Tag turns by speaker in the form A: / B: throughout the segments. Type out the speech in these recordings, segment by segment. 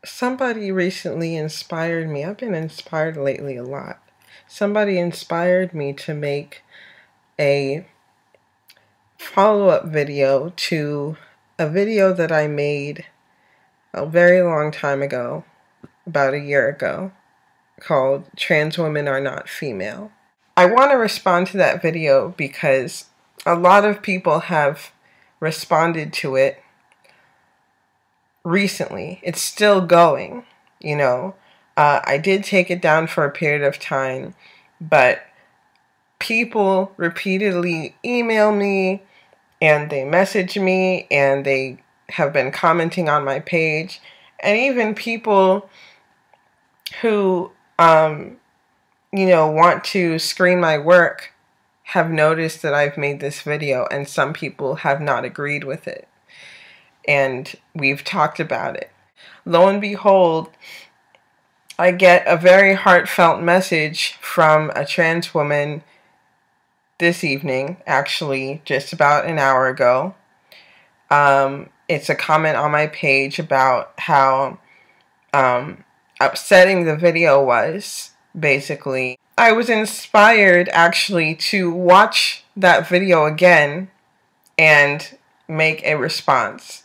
A: Somebody recently inspired me. I've been inspired lately a lot. Somebody inspired me to make a follow-up video to a video that I made a very long time ago, about a year ago, called Trans Women Are Not Female. I want to respond to that video because a lot of people have responded to it recently. It's still going, you know. I did take it down for a period of time, but people repeatedly email me and they message me and they have been commenting on my page, and even people who want to screen my work have noticed that I've made this video, and some people have not agreed with it, and we've talked about it. Lo and behold, I get a very heartfelt message from a trans woman this evening, actually just about an hour ago. It's a comment on my page about how upsetting the video was, basically. I was inspired actually to watch that video again and make a response.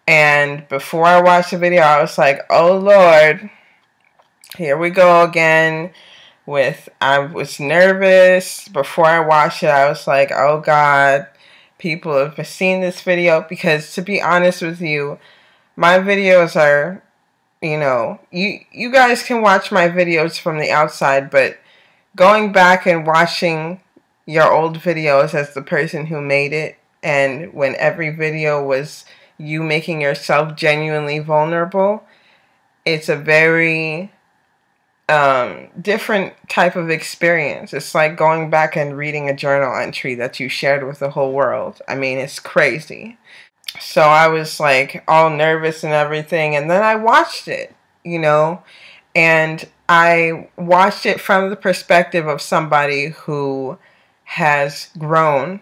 A: And before I watched the video, I was like, oh Lord, here we go again. I was nervous. Before I watched it, I was like, oh God, people have seen this video. Because to be honest with you, my videos are, you guys can watch my videos from the outside, but going back and watching your old videos as the person who made it, and when every video was you making yourself genuinely vulnerable, it's a very different type of experience. It's like going back and reading a journal entry that you shared with the whole world. I mean, it's crazy. So I was like all nervous and everything, and then I watched it, and I watched it from the perspective of somebody who has grown,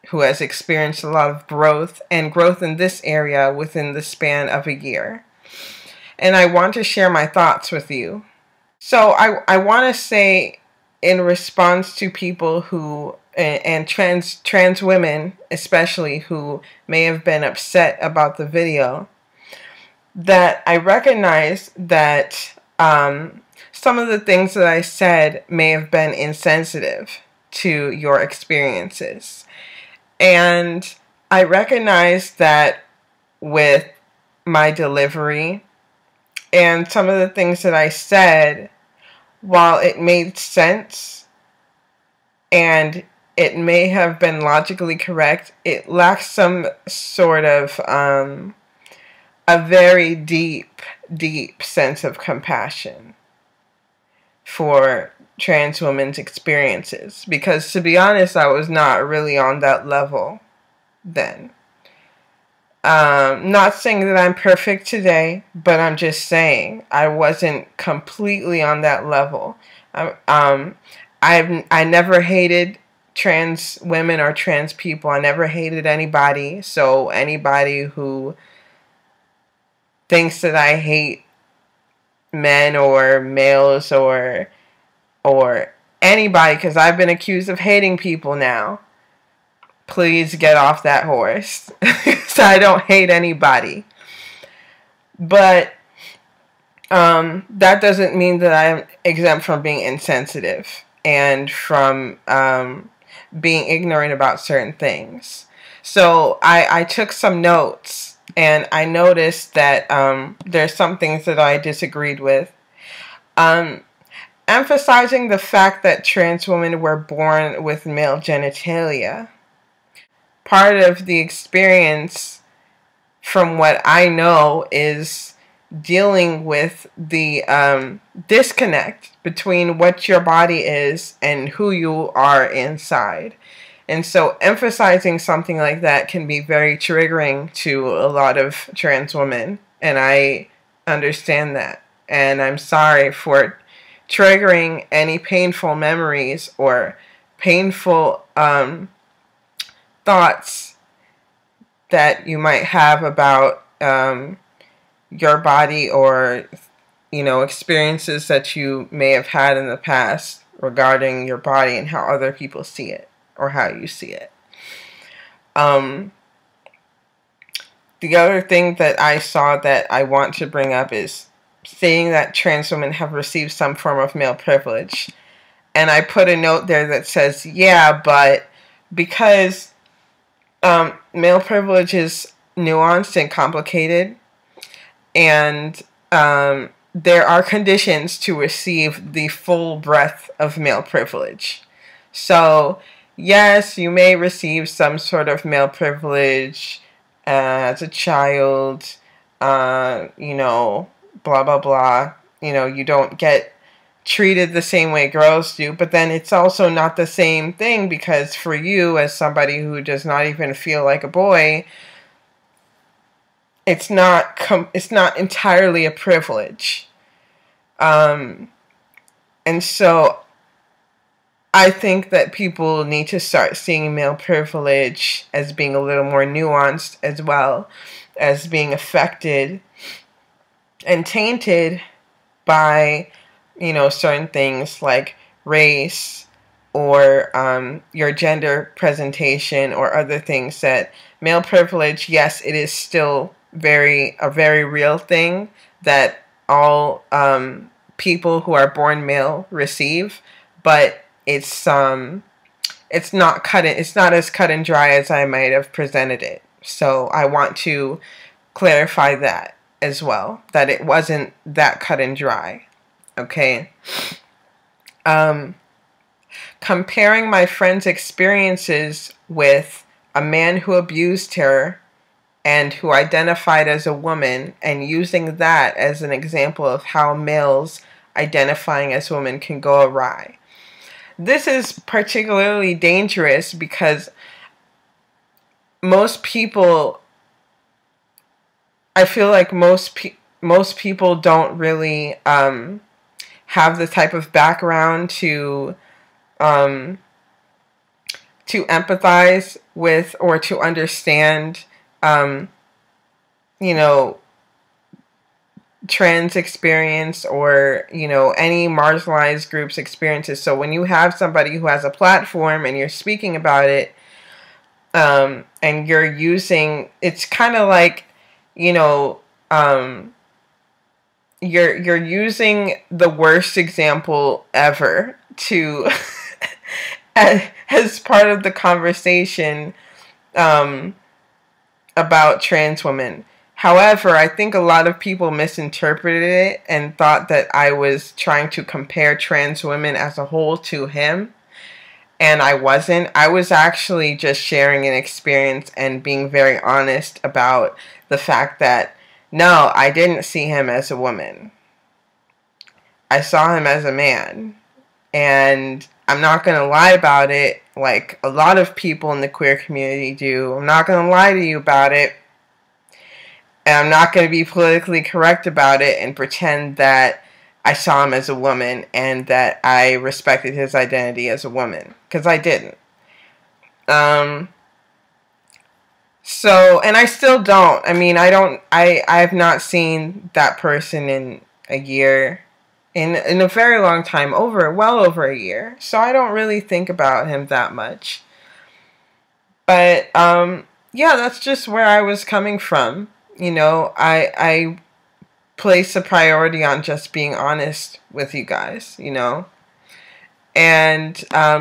A: who has experienced a lot of growth, and growth in this area within the span of a year. And I want to share my thoughts with you. So I want to say, in response to people who, and trans women especially, who may have been upset about the video, that I recognize that some of the things that I said may have been insensitive to your experiences. And I recognize that with my delivery and some of the things that I said, while it made sense and it may have been logically correct, it lacks some sort of a very deep sense of compassion for trans women's experiences. Because to be honest, I was not really on that level then. Not saying that I'm perfect today, but I'm just saying I wasn't completely on that level. I never hated trans women or trans people. I never hated anybody. So anybody who thinks that I hate men or males or anybody, because I've been accused of hating people now, please get off that horse. So I don't hate anybody. But that doesn't mean that I'm exempt from being insensitive and from being ignorant about certain things. So I took some notes, and I noticed that there's some things that I disagreed with. Emphasizing the fact that trans women were born with male genitalia. Part of the experience, from what I know, is dealing with the disconnect between what your body is and who you are inside. And so emphasizing something like that can be very triggering to a lot of trans women. And I understand that. And I'm sorry for triggering any painful memories or painful thoughts that you might have about your body, or, you know, experiences that you may have had in the past regarding your body and how other people see it or how you see it. The other thing that I saw that I want to bring up is saying that trans women have received some form of male privilege. And I put a note there that says, yeah, but because male privilege is nuanced and complicated, and there are conditions to receive the full breadth of male privilege. So, yes, you may receive some sort of male privilege as a child, you know, blah, blah, blah. You know, you don't get treated the same way girls do, but then it's also not the same thing, because for you, as somebody who does not even feel like a boy, it's not entirely a privilege. And so I think that people need to start seeing male privilege as being a little more nuanced, as well as being affected and tainted by, you know, certain things like race or your gender presentation or other things. That male privilege, yes, it is still a very real thing that all people who are born male receive, but it's not as cut and dry as I might have presented it. So I want to clarify that as well, that it wasn't that cut and dry. Okay. Comparing my friend's experiences with a man who abused her and who identified as a woman, and using that as an example of how males identifying as women can go awry. This is particularly dangerous because most people, I feel like most people don't really have the type of background to empathize with or to understand, you know, trans experience, or, you know, any marginalized groups' experiences. So when you have somebody who has a platform and you're speaking about it, and you're using, it's kind of like, you know, you're using the worst example ever to as part of the conversation about trans women. However, I think a lot of people misinterpreted it and thought that I was trying to compare trans women as a whole to him. And I wasn't. I was actually just sharing an experience and being very honest about the fact that, no, I didn't see him as a woman. I saw him as a man. And I'm not going to lie about it like a lot of people in the queer community do. I'm not going to lie to you about it. And I'm not going to be politically correct about it and pretend that I saw him as a woman and that I respected his identity as a woman, because I didn't. So, and I still don't. I mean, I have not seen that person in a year, in a very long time, well over a year. So I don't really think about him that much. But, yeah, that's just where I was coming from. You know, I place a priority on just being honest with you guys, you know. And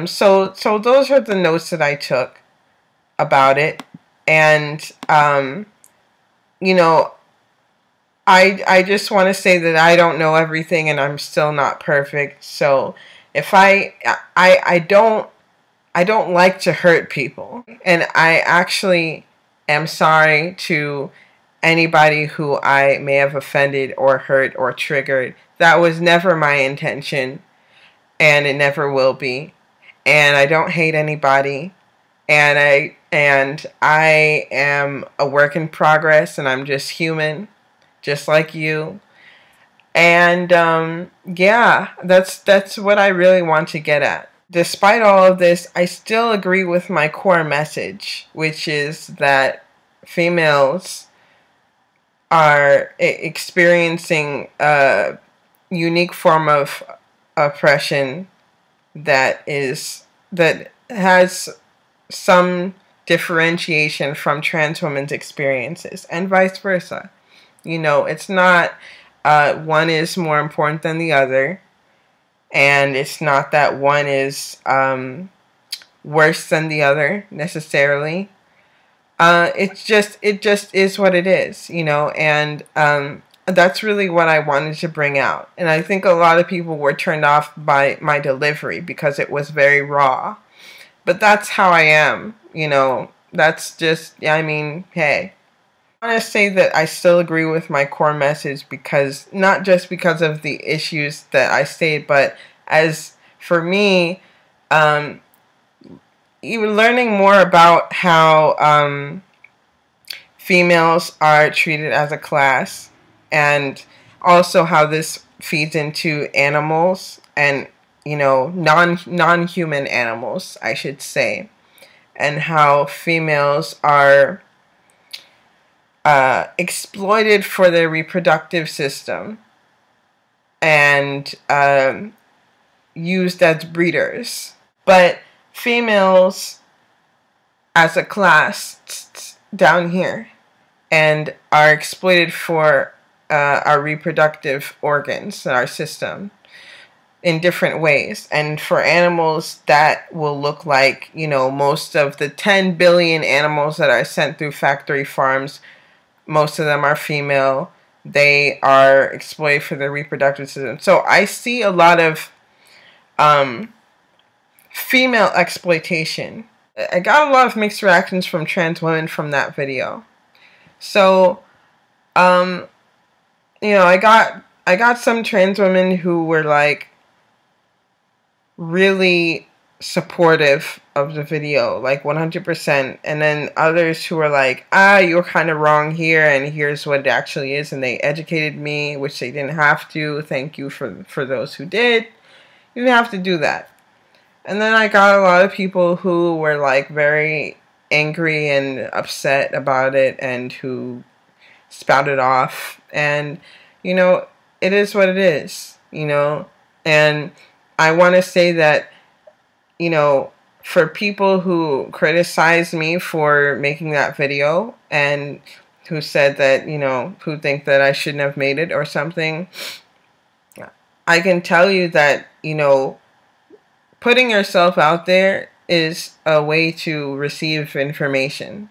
A: so those are the notes that I took about it. And you know, I just want to say that I don't know everything, and I'm still not perfect. So if I don't like to hurt people, and I actually am sorry to anybody who I may have offended or hurt or triggered. That was never my intention, and it never will be. And I don't hate anybody, and I am a work in progress, and I'm just human, just like you. And yeah, that's what I really want to get at. Despite all of this, I still agree with my core message, which is that females are experiencing a unique form of oppression that has some differentiation from trans women's experiences, and vice versa. You know, it's not one is more important than the other, and it's not that one is worse than the other necessarily. It just is what it is, you know, and that's really what I wanted to bring out. And I think a lot of people were turned off by my delivery because it was very raw. But that's how I am, you know. That's just, I mean, hey. I want to say that I still agree with my core message, because not just because of the issues that I state, but as for me, even learning more about how females are treated as a class, and also how this feeds into animals, and you know, non-human animals, I should say, and how females are exploited for their reproductive system and used as breeders. But females as a class down here and are exploited for our reproductive organs, our system, in different ways. And for animals, that will look like, you know, most of the 10 billion animals that are sent through factory farms, most of them are female. They are exploited for their reproductive system. So I see a lot of female exploitation. I got a lot of mixed reactions from trans women from that video. So, you know, I got some trans women who were like really supportive of the video, like 100%, and then others who were like, you're kind of wrong here, and here's what it actually is, and they educated me, which they didn't have to. Thank you for those who did. You didn't have to do that. And then I got a lot of people who were like very angry and upset about it, and who spouted off, and you know, it is what it is, you know. And I want to say that, you know, for people who criticize me for making that video, and who said that, you know, who think that I shouldn't have made it or something, I can tell you that, you know, putting yourself out there is a way to receive information.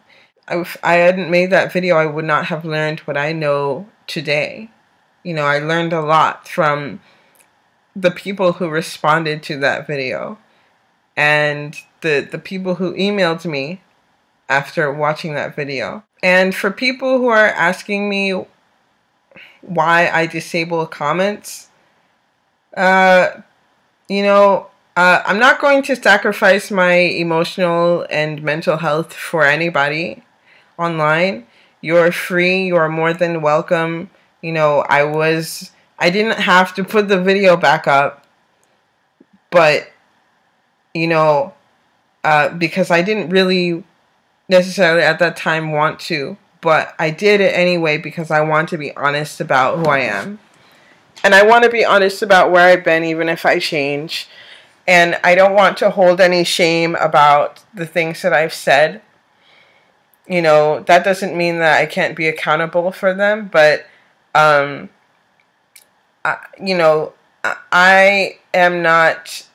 A: If I hadn't made that video, I would not have learned what I know today. You know, I learned a lot from the people who responded to that video, and the people who emailed me after watching that video. And for people who are asking me why I disable comments, you know, I'm not going to sacrifice my emotional and mental health for anybody online. You're free. You are more than welcome. You know, I didn't have to put the video back up, but, you know, because I didn't really necessarily at that time want to, but I did it anyway because I want to be honest about who I am. And I want to be honest about where I've been, even if I change. And I don't want to hold any shame about the things that I've said. You know, that doesn't mean that I can't be accountable for them, but, you know, I am not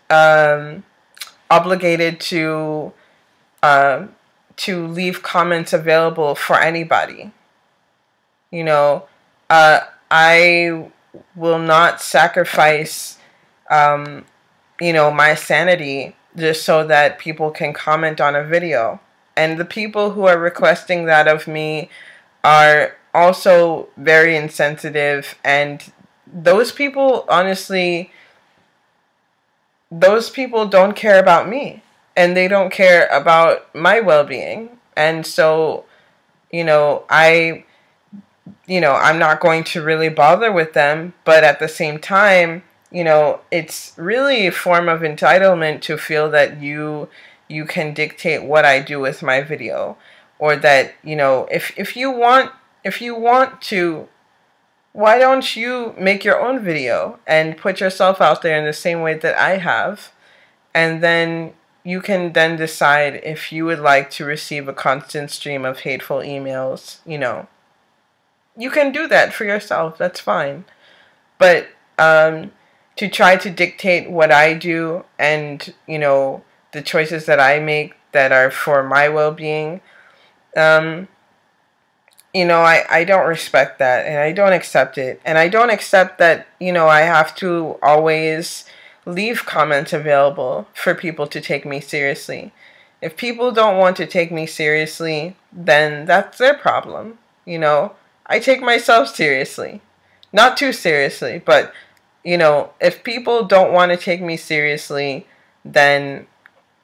A: obligated to leave comments available for anybody. You know, I will not sacrifice, you know, my sanity just so that people can comment on a video. And the people who are requesting that of me are also very insensitive, and those people, honestly, those people don't care about me, and they don't care about my well-being. And so, you know, I'm not going to really bother with them, but at the same time, you know, it's really a form of entitlement to feel that you can dictate what I do with my video, or that, you know, if you want if you want to, why don't you make your own video and put yourself out there in the same way that I have? And then you can then decide if you would like to receive a constant stream of hateful emails. You know, you can do that for yourself. That's fine. But to try to dictate what I do and, you know, the choices that I make that are for my well-being, you know, I don't respect that, and I don't accept it. And I don't accept that, you know, I have to always leave comments available for people to take me seriously. If people don't want to take me seriously, then that's their problem. You know, I take myself seriously. Not too seriously, but, you know, if people don't want to take me seriously, then,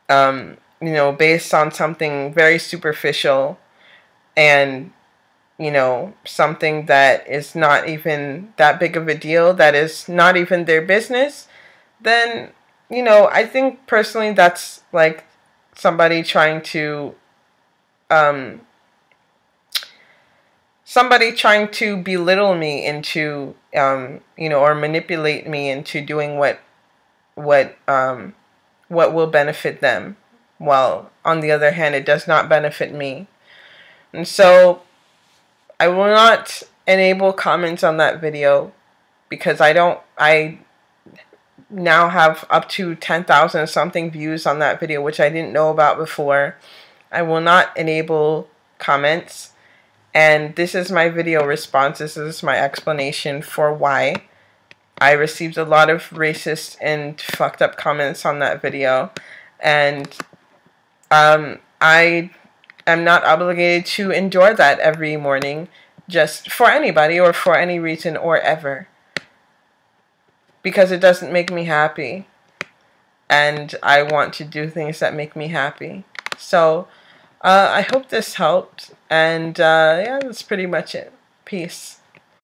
A: you know, based on something very superficial and, you know, something that is not even that big of a deal, that is not even their business, then, you know, I think personally that's like somebody trying to belittle me into, you know, or manipulate me into doing what will benefit them, while on the other hand it does not benefit me. And so I will not enable comments on that video, because I now have up to 10,000 something views on that video, which I didn't know about before. I will not enable comments. And this is my video response. This is my explanation for why I received a lot of racist and fucked up comments on that video. And I am not obligated to endure that every morning, just for anybody or for any reason or ever, because it doesn't make me happy, and I want to do things that make me happy. So I hope this helped, and yeah, that's pretty much it. Peace.